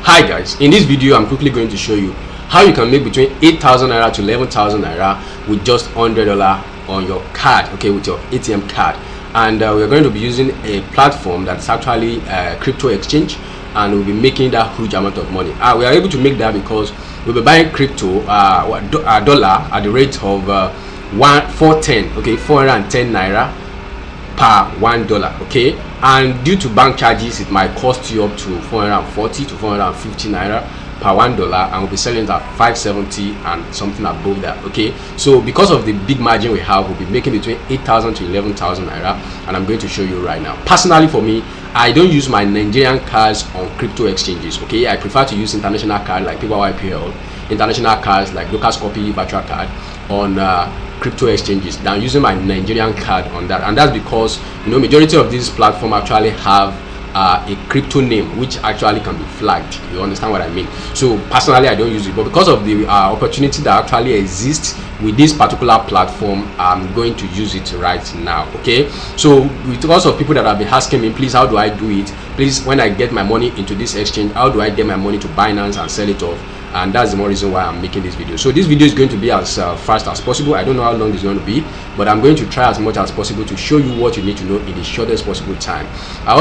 Hi guys, in this video I'm quickly going to show you how you can make between 8,000 naira to 11,000 naira with just $100 on your card, okay, with your ATM card. And we're going to be using a platform that's actually a crypto exchange, and we'll be making that huge amount of money. We are able to make that because we'll be buying crypto dollar at the rate of 410, okay, 410 naira per $1, okay. And due to bank charges, it might cost you up to 440 to 450 naira per $1, and we'll be selling it at 570 and something above that, okay. So because of the big margin we have, we'll be making between 8,000 to 11,000 naira, and I'm going to show you right now. Personally, for me, I don't use my Nigerian cards on crypto exchanges, okay. I prefer to use international cards like PayPal, international cards like Local Copy, virtual card on crypto exchanges than using my Nigerian card on that. And that's because, you know, majority of these platforms actually have a crypto name which actually can be flagged. You understand what I mean? So personally, I don't use it, but because of the opportunity that actually exists with this particular platform, I'm going to use it right now, okay. So because of people that have been asking me, please, how do I do it? Please, when I get my money into this exchange, how do I get my money to Binance and sell it off? And that's the more reason why I'm making this video. So this video is going to be as fast as possible. I don't know how long it's going to be, but I'm going to try as much as possible to show you what you need to know in the shortest possible time. I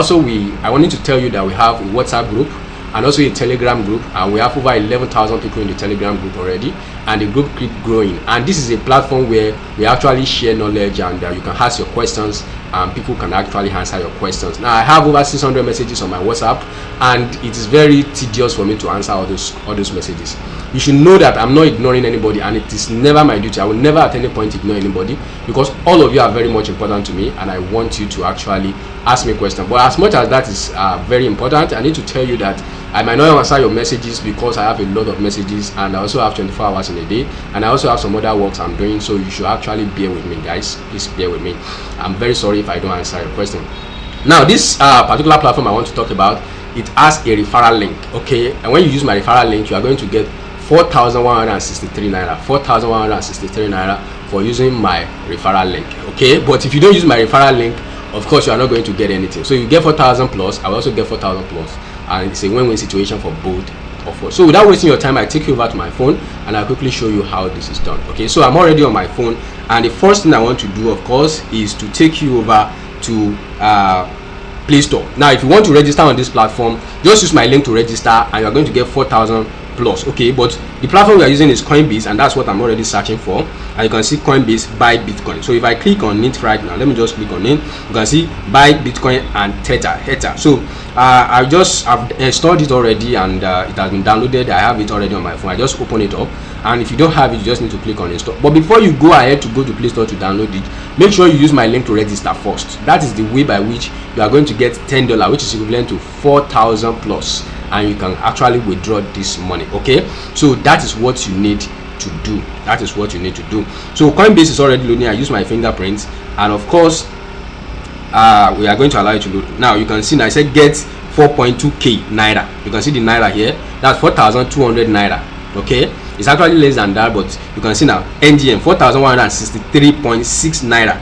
wanted to tell you that we have a WhatsApp group and also a Telegram group, and we have over 11,000 people in the Telegram group already, and the group keeps growing. And this is a platform where we actually share knowledge, and you can ask your questions and people can actually answer your questions. Now I have over 600 messages on my WhatsApp, and it is very tedious for me to answer all those messages. You should know that I'm not ignoring anybody, and it is never my duty. I will never at any point ignore anybody, because all of you are very much important to me, and I want you to actually ask me questions. But as much as that is very important, I need to tell you that I might not answer your messages because I have a lot of messages, and I also have 24 hours in a day, and I also have some other works I'm doing. So you should actually bear with me, guys. Please bear with me. I'm very sorry if I don't answer your question. Now this particular platform I want to talk about, it has a referral link, okay. And when you use my referral link, you are going to get 4,163 naira, 4,163 naira for using my referral link, okay. But if you don't use my referral link, of course you are not going to get anything. So you get 4,000 plus, I will also get 4,000 plus, and it's a win-win situation for both of us. So without wasting your time, I take you over to my phone and I'll quickly show you how this is done, okay. So I'm already on my phone, and the first thing I want to do, of course, is to take you over to Play Store. Now if you want to register on this platform, just use my link to register, and you're going to get 4,000 plus, okay. But the platform we are using is Coinbase, and that's what I'm already searching for. And you can see Coinbase buy Bitcoin. So if I click on it right now, let me just click on it, you can see buy Bitcoin and Tether. So I've installed it already, and it has been downloaded. I have it already on my phone. I just open it up, and if you don't have it, you just need to click on install. But before you go ahead to go to Play Store to download it, make sure you use my link to register first. That is the way by which you are going to get $10, which is equivalent to 4,000 plus, and you can actually withdraw this money, okay. So that is what you need to do. That is what you need to do. So Coinbase is already loading. I use my fingerprints, and of course we are going to allow it to load. Now you can see now I said get 4.2k naira. You can see the naira here. That's 4,200 naira, okay. It's actually less than that, but you can see now NGM 4,163.6 naira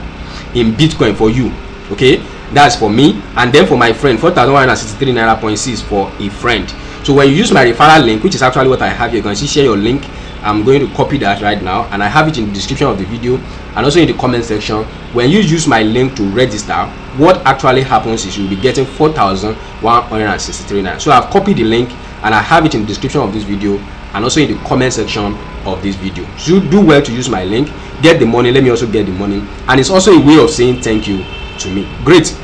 in Bitcoin for you, okay. That's for me, and then for my friend 4,163 naira.6 for a friend. So when you use my referral link, which is actually what I have here, you can see share your link. I'm going to copy that right now, and I have it in the description of the video and also in the comment section. When you use my link to register, what actually happens is you'll be getting 4,163 naira. So I've copied the link, and I have it in the description of this video and also in the comment section of this video. So do well to use my link, get the money. Let me also get the money, and it's also a way of saying thank you to me. Great.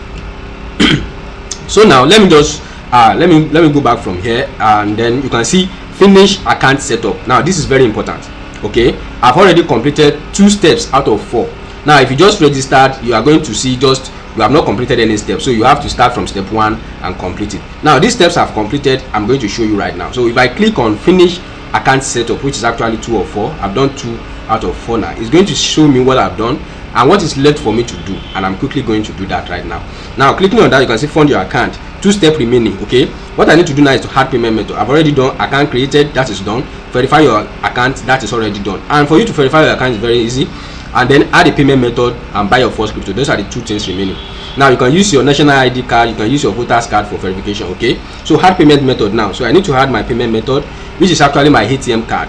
So now let me just let me go back from here, and then you can see finish account setup. Now this is very important, okay. I've already completed 2 steps out of 4. Now if you just registered, you are going to see you have not completed any steps, so you have to start from step 1 and complete it. Now these steps I've completed, I'm going to show you right now. So if I click on finish account setup, which is actually 2 of 4, I've done 2 out of 4 now. It's going to show me what I've done and what is left for me to do, and I'm quickly going to do that right now. Now clicking on that, you can see fund your account, 2 steps remaining, okay. What I need to do now is to add payment method. I've already done account created, that is done. Verify your account, that is already done. And for you to verify your account is very easy. and then add a payment method and buy your first crypto. Those are the two things remaining. Now you can use your national ID card, you can use your voter's card for verification. Okay, so add payment method now. So I need to add my payment method, which is actually my ATM card.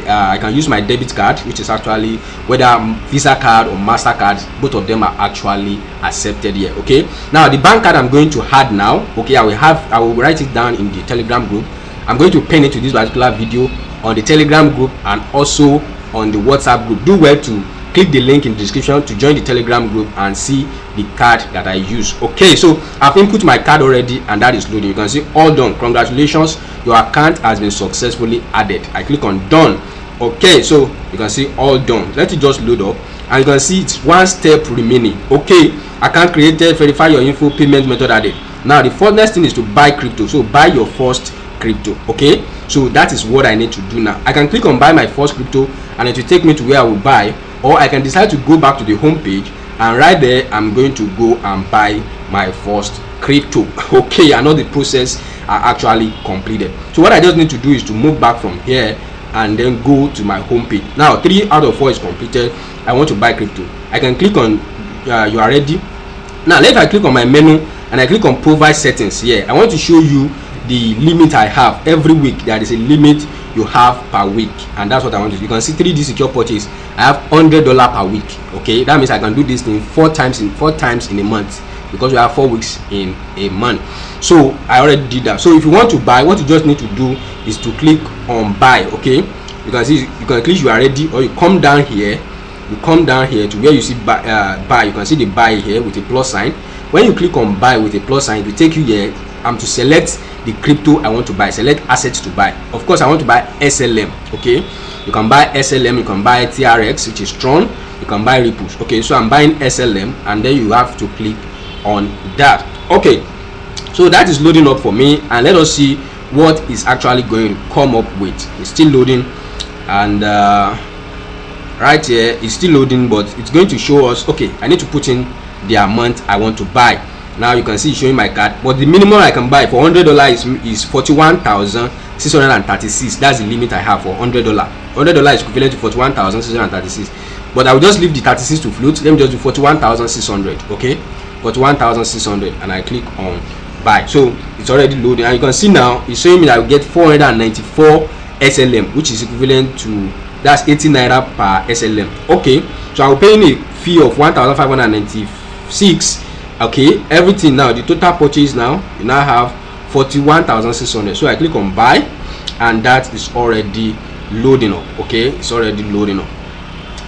I can use my debit card, which is actually whether Visa card or MasterCard. Both of them are actually accepted here. Okay, now the bank card I'm going to add now. Okay, I will write it down in the Telegram group. I'm going to pin it to this particular video on the Telegram group and also on the WhatsApp group. Do well to click the link in the description to join the Telegram group and see the card that I use. Okay, so I've input my card already and that is loading. You can see all done. Congratulations, your account has been successfully added. I click on done. Okay, so you can see all done. Let it just load up and you can see it's one step remaining. Okay, account created, verify your info, payment method added. Now the first next thing is to buy crypto. So buy your first crypto. Okay, so that is what I need to do now. I can click on buy my first crypto and it will take me to where I will buy, or I can decide to go back to the home page and right there I'm going to go and buy my first crypto. Okay, I know the process are actually completed. So what I just need to do is to move back from here and then go to my home page. Now 3 out of 4 is completed. I want to buy crypto. I can click on you are ready. Now if I click on my menu and I click on provide settings here, I want to show you the limit I have every week. There is a limit you have per week, and that's what I want to do. You can see 3D secure purchase. I have $100 per week. Okay, that means I can do this thing 4 times in a month, because we have 4 weeks in a month. So I already did that. So if you want to buy, what you just need to do is to click on buy. Okay, you can see, you can click you are ready, or you come down here. You come down here to where you see buy. You can see the buy here with a plus sign. When you click on buy with a plus sign, it will take you here. I'm to select the crypto I want to buy. Select assets to buy. Of course, I want to buy SLM. Okay, you can buy SLM, you can buy TRX, which is Tron, you can buy Ripples. Okay, so I'm buying SLM, and then you have to click on that. Okay, so that is loading up for me, and let us see what is actually going to come up with. It's still loading, and right here it's still loading, but it's going to show us. Okay, I need to put in the amount I want to buy. Now you can see showing my card, but the minimum I can buy for $100 is 41,636. That's the limit I have for $100. $100 is equivalent to 41,636, but I will just leave the 36 to float. Let me just do 41,600. Okay, 41,600, and I click on buy. So it's already loading, and you can see now it's showing me that I will get 494 SLM, which is equivalent to, that's 80 naira per SLM. Okay, so I will pay a fee of 1,596. Okay, everything now, the total purchase now, you now have 41,600. So I click on buy, and that is already loading up. Okay, it's already loading up.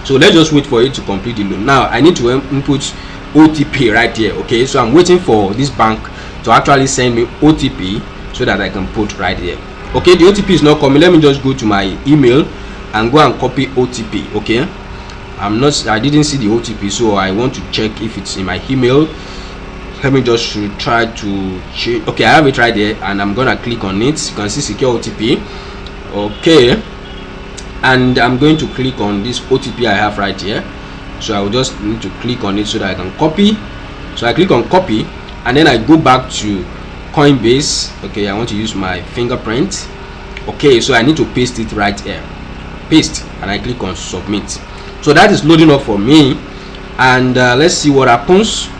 So let's just wait for it to complete the load. Now I need to input OTP right here. Okay, so I'm waiting for this bank to actually send me OTP so that I can put right here. Okay, the OTP is not coming. Let me just go to my email and go and copy OTP. Okay, I didn't see the OTP, so I want to check if it's in my email. Let me just try to change. Okay, I have it right there, and I'm gonna click on it. You can see secure OTP. Okay, and I'm going to click on this OTP I have right here. So I will just need to click on it so that I can copy. So I click on copy, and then I go back to Coinbase. Okay, I want to use my fingerprint. Okay, so I need to paste it right here. Paste, and I click on submit. So that is loading up for me, and let's see what happens.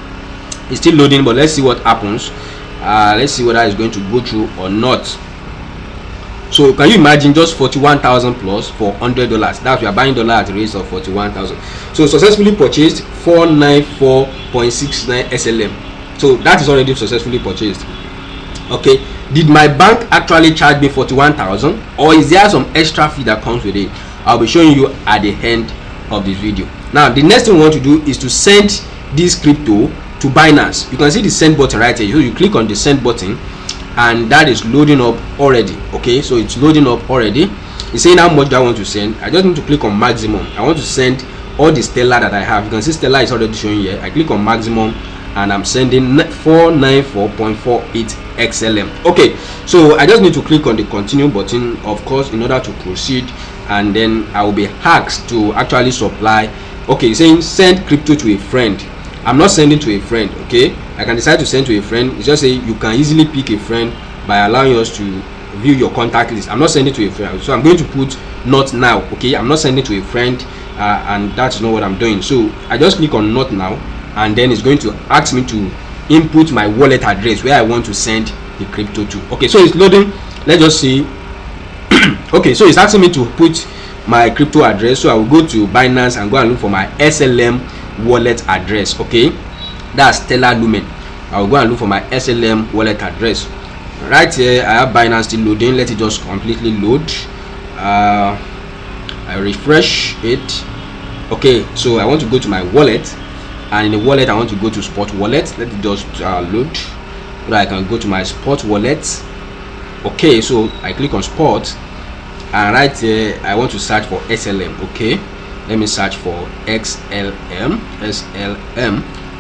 It's still loading, but let's see what happens. Let's see whether it's going to go through or not. So can you imagine, just 41,000 plus for $100? That we are buying dollar at a rate of 41,000. So successfully purchased 494.69 SLM. So that is already successfully purchased. Okay, did my bank actually charge me 41,000, or is there some extra fee that comes with it? I'll be showing you at the end of this video. Now the next thing we want to do is to send this crypto to Binance. You can see the send button right here. So you click on the send button, and that is loading up already. Okay, so it's loading up already. It's saying how much do I want to send. I just need to click on maximum. I want to send all the Stellar that I have. You can see Stellar is already showing here. I click on maximum, and I'm sending 494.48 XLM. Okay, so I just need to click on the continue button, of course, in order to proceed, and then I will be asked to actually supply. Okay, saying send crypto to a friend. I'm not sending to a friend. Okay, I can decide to send to a friend. It's just say you can easily pick a friend by allowing us to view your contact list. I'm not sending it to a friend, so I'm going to put not now. Okay, I'm not sending it to a friend, and that's not what I'm doing. So I just click on not now, and then it's going to ask me to input my wallet address where I want to send the crypto to. Okay, so it's loading. Let's just see. Okay, so it's asking me to put my crypto address, so I will go to Binance and go and look for my SLM wallet address. Okay, that's Stellar Lumen. I will go and look for my SLM wallet address. Right here I have Binance still loading. Let it just completely load. I refresh it. Okay, so I want to go to my wallet, and in the wallet I want to go to Spot Wallet. Let it just load so that I can go to my Spot Wallet. Okay, so I click on Spot, and right here I want to search for SLM. Okay, let me search for SLM.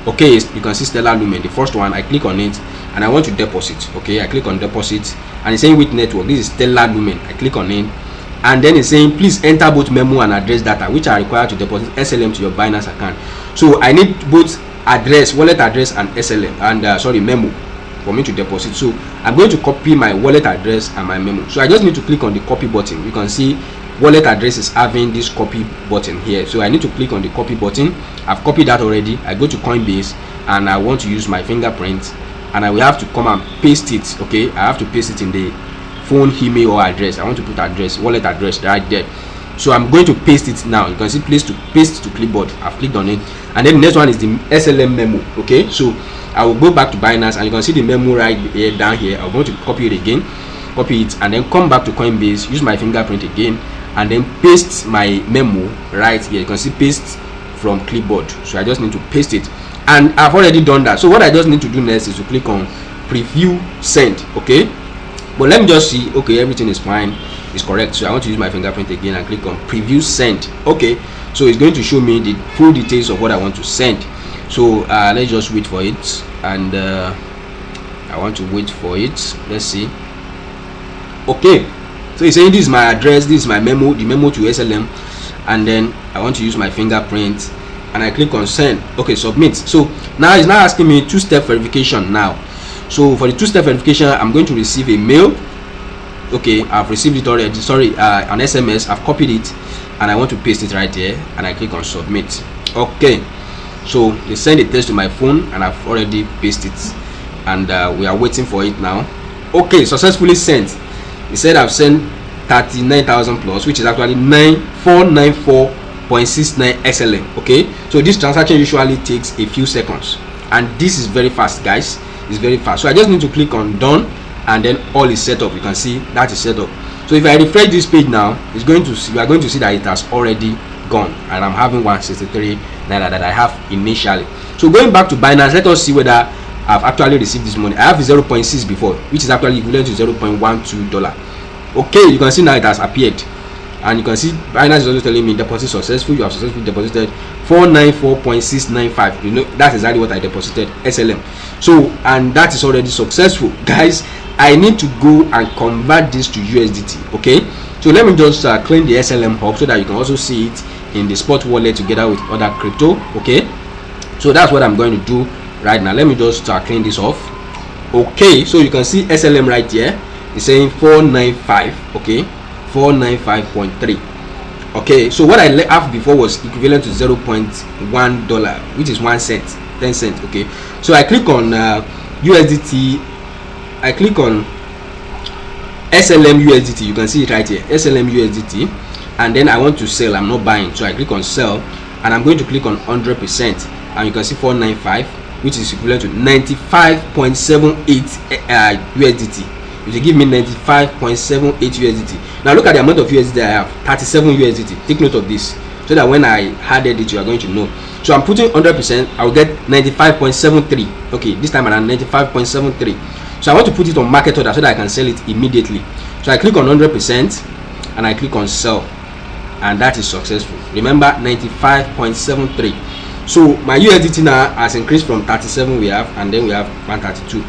Okay, you can see Stellar Lumen, the first one. I click on it and I want to deposit. Okay, I click on deposit, and it's saying with network. This is Stellar Lumen. I click on it, and then it's saying please enter both memo and address data which are required to deposit SLM to your Binance account. So I need both address, wallet address, and SLM, and memo for me to deposit. So I'm going to copy my wallet address and my memo. So I just need to click on the copy button. You can see wallet address is having this copy button here, so I need to click on the copy button. I've copied that already. I go to Coinbase and I want to use my fingerprint, and I will have to come and paste it. Okay, I have to paste it in the phone, email, or address. I want to put address, wallet address right there. So I'm going to paste it now. You can see place to paste to clipboard. I've clicked on it, and then the next one is the SLM memo. Okay, so I will go back to Binance, and you can see the memo right here down here. I'm going to copy it again, copy it, and then come back to Coinbase, use my fingerprint again, and then paste my memo right here. You can see paste from clipboard. So I just need to paste it, and I've already done that. So what I just need to do next is to click on preview send. Okay, but let me just see. Okay, everything is fine, it's correct. So I want to use my fingerprint again and click on preview send. Okay, so it's going to show me the full details of what I want to send. So let's just wait for it, and I want to wait for it. Let's see. Okay, so it's saying this is my address, this is my memo, the memo to SLM, and then I want to use my fingerprint, and I click on send. Okay, submit. So now it's now asking me two-step verification now. So for the two-step verification, I'm going to receive a mail. Okay, I've received it already. Sorry, an SMS. I've copied it, and I want to paste it right here, and I click on submit. Okay, so they send a text to my phone, and I've already pasted it, and we are waiting for it now. Okay, successfully sent. It said I've sent 39,000 plus, which is actually 9494.69 XLM. Okay, so this transaction usually takes a few seconds, and this is very fast, guys. It's very fast. So I just need to click on done, and then all is set up. You can see that is set up. So if I refresh this page now, it's going to see, we are going to see that it has already gone, and I'm having 163 naira that I have initially. So going back to Binance, let us see whether I've actually received this money. I have 0.6 before, which is actually equivalent to $0.12. Okay, you can see now it has appeared, and you can see Binance is also telling me deposit successful. You have successfully deposited 494.695. You know, that's exactly what I deposited, SLM. So, and that is already successful, guys. I need to go and convert this to USDT. Okay, so let me just clean the SLM hub so that you can also see it in the Spot Wallet together with other crypto. Okay, so that's what I'm going to do right now. Let me just clean this off. Okay, so you can see SLM right here. It's saying 495. Okay, 495.3. okay, so what I have before was equivalent to $0.1, which is 1 cent, 10 cents. Okay, so I click on USDT. I click on SLM USDT. You can see it right here, SLM USDT, and then I want to sell. I'm not buying, so I click on sell, and I'm going to click on 100%, and you can see 495, which is equivalent to 95.78 USDT. If you give me 95.78 USDT, now look at the amount of USDT I have, 37 USDT. Take note of this, so that when I added it, you are going to know. So I'm putting 100%, I will get 95.73. okay, this time around 95.73. so I want to put it on market order so that I can sell it immediately. So I click on 100%, and I click on sell, and that is successful. Remember, 95.73. so my USDT now has increased from 37 we have, and then we have 132.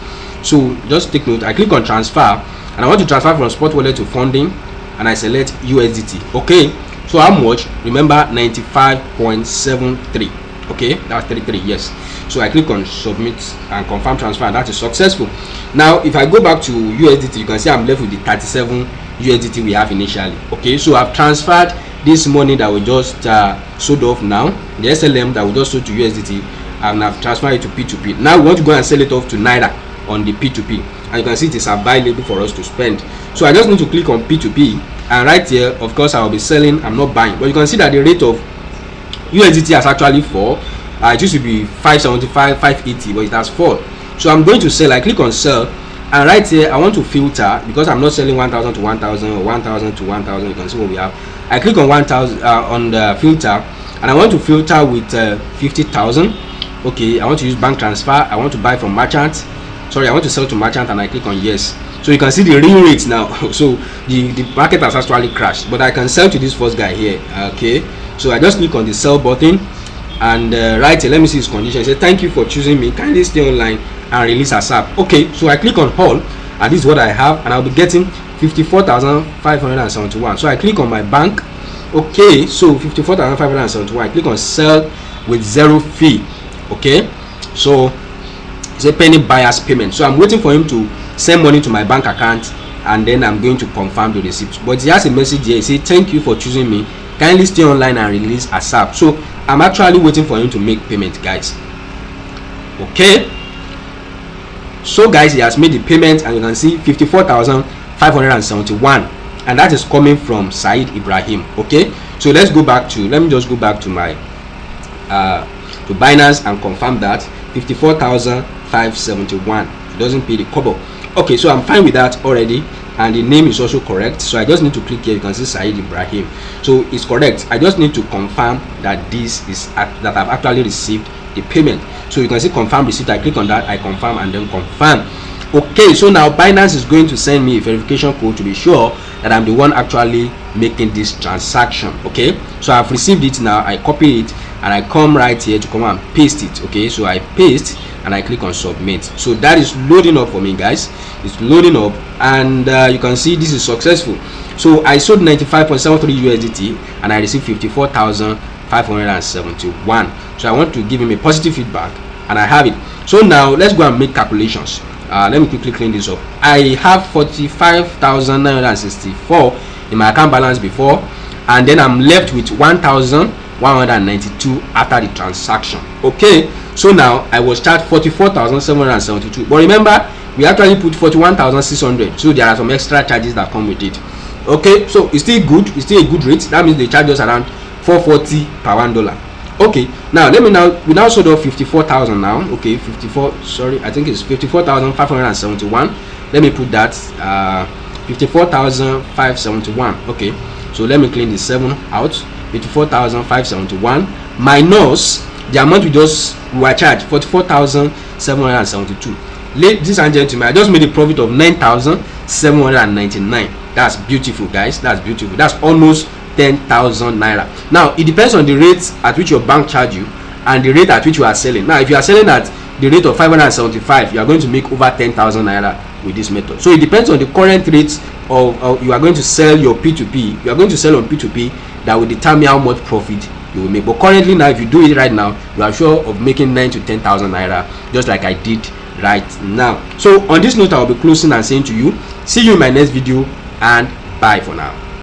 So just take note. I click on transfer, and I want to transfer from Spot Wallet to funding, and I select USDT. Okay, so how much? Remember, 95.73. okay, that's 33. Yes. So I click on submit and confirm transfer, and that is successful. Now if I go back to USDT, you can see I'm left with the 37 USDT we have initially. Okay, so I've transferred this money that we just sold off now, the SLM that we just sold to USDT, and I've transferred it to P2P. Now we want to go and sell it off to Naira on the P2P, and you can see it is available for us to spend. So I just need to click on P2P, and right here, of course, I will be selling. I'm not buying, but you can see that the rate of USDT has actually fallen. It used to be 575, 580, but it has fallen. So I'm going to sell. I click on sell, and right here I want to filter because I'm not selling 1,000 to 1,000 or 1,000 to 1,000. You can see what we have. I click on 1,000 on the filter, and I want to filter with 50,000. Okay, I want to use bank transfer. I want to buy from merchant. Sorry, I want to sell to merchant, and I click on yes. So you can see the real rates now. So the market has actually crashed, but I can sell to this first guy here. Okay, so I just click on the sell button, and right here, let me see his condition. Say thank you for choosing me. Kindly stay online and release ASAP. Okay, so I click on all, and this is what I have, and I'll be getting 54,571. So I click on my bank. Okay, so 54,571. I click on sell with 0 fee. Okay, so it's a penny buyer's payment. So I'm waiting for him to send money to my bank account, and then I'm going to confirm the receipt. But he has a message here. He says thank you for choosing me. Kindly stay online and release ASAP. So I'm actually waiting for him to make payment, guys. Okay, so guys, he has made the payment, and you can see 54,571, and that is coming from Said Ibrahim. Okay, so let me just go back to my to Binance and confirm that 54,571. It doesn't pay the kobo. Okay, so I'm fine with that already, and the name is also correct. So I just need to click here. You can see Said Ibrahim, so it's correct. I just need to confirm that this is that I've actually received the payment. So you can see confirm receipt. I click on that, I confirm, and then confirm. Okay, so now Binance is going to send me a verification code to be sure that I'm the one actually making this transaction. Okay, so I've received it now. I copy it, and I come right here to come and paste it. Okay, so I paste, and I click on submit. So that is loading up for me, guys. It's loading up, and you can see this is successful. So I sold 95.73 USDT, and I received 54,571. So I want to give him a positive feedback, and I have it. So now let's go and make calculations. Let me quickly clean this up. I have 45,964 in my account balance before, and then I'm left with 1,192 after the transaction. Okay, so now I was charged 44,772, but remember we actually put 41,600, so there are some extra charges that come with it. Okay, so it's still good. It's still a good rate. That means they charge us around 440 per $1. Okay, now we now sold off 54,000 now. Okay, 54, sorry, I think it's 54,571. Let me put that 54,571. okay, so let me clean the 7 out. 54,571 minus the amount we were charged, 44,772. Ladies and gentlemen, I just made a profit of 9,799. That's beautiful, guys. That's beautiful. That's almost 10,000 naira. Now it depends on the rate at which your bank charge you and the rate at which you are selling. Now if you are selling at the rate of 575, you are going to make over 10,000 naira with this method. So it depends on the current rates of you are going to sell your P2P. You are going to sell on P2P that will determine how much profit you will make. But currently now, if you do it right now, you are sure of making 9 to 10,000 naira, just like I did right now. So on this note, I will be closing and saying to you, see you in my next video, and bye for now.